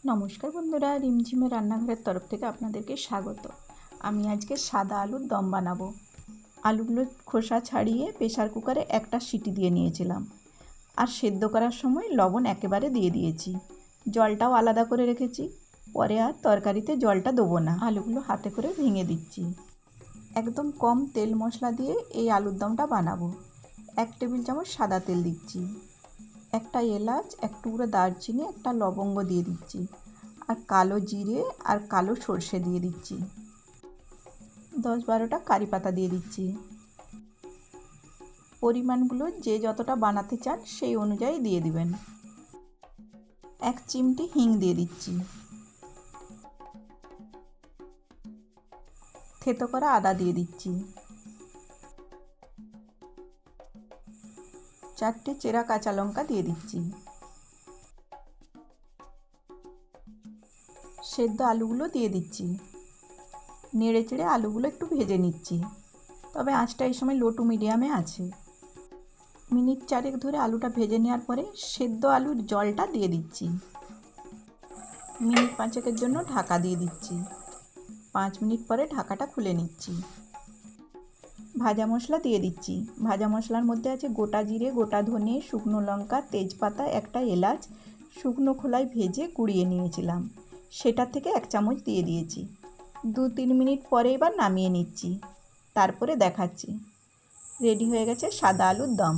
নমস্কার বন্ধুরা, রিমঝিমের রান্নাঘরের তরফ থেকে আপনাদেরকে স্বাগত। আমি আজকে সাদা আলুর দম বানাবো। আলুগুলো খোসা ছাড়িয়ে প্রেসার কুকারে একটা সিটি দিয়ে নিয়েছিলাম, আর সেদ্ধ করার সময় লবণ একেবারে দিয়ে দিয়েছি। জলটাও আলাদা করে রেখেছি, পরে আর তরকারিতে জলটা দেবো না। আলুগুলো হাতে করে ভেঙে দিচ্ছি। একদম কম তেল মশলা দিয়ে এই আলুর দমটা বানাবো। 1 টেবিল চামচ সাদা তেল দিচ্ছি, একটা এলাচ, এক টুকরো দারচিনি, একটা লবঙ্গ দিয়ে দিচ্ছি, আর কালো জিরে আর কালো সর্ষে দিয়ে দিচ্ছি। 10-12টা কারি পাতা দিয়ে দিচ্ছি। পরিমাণগুলো যে যতটা বানাতে চান সেই অনুযায়ী দিয়ে দিবেন। 1 চিমটি হিং দিয়ে দিচ্ছি। থেতো করা আদা দিয়ে দিচ্ছি। 4টে চেরা কাঁচা লঙ্কা দিয়ে দিচ্ছি। সেদ্ধ আলুগুলো দিয়ে দিচ্ছি। নেড়ে চেড়ে আলুগুলো একটু ভেজে নিচ্ছি, তবে আঁচটা এই সময় লো টু মিডিয়ামে আছে। মিনিট 4 ধরে আলুটা ভেজে নেওয়ার পরে সেদ্ধ আলুর জলটা দিয়ে দিচ্ছি। মিনিট 5 জন্য ঢাকা দিয়ে দিচ্ছি। 5 মিনিট পরে ঢাকাটা খুলে নিচ্ছি। ভাজা মশলা দিয়ে দিচ্ছি। ভাজা মশলার মধ্যে আছে গোটা জিরে, গোটা ধনে, শুকনো লঙ্কা, তেজপাতা, একটা এলাচ শুকনো খোলায় ভেজে কুড়িয়ে নিয়েছিলাম, সেটা থেকে 1 চামচ দিয়ে দিয়েছি। 2-3 মিনিট পরে এবার নামিয়ে নিচ্ছি, তারপরে দেখাচ্ছি। রেডি হয়ে গেছে সাদা আলুর দম।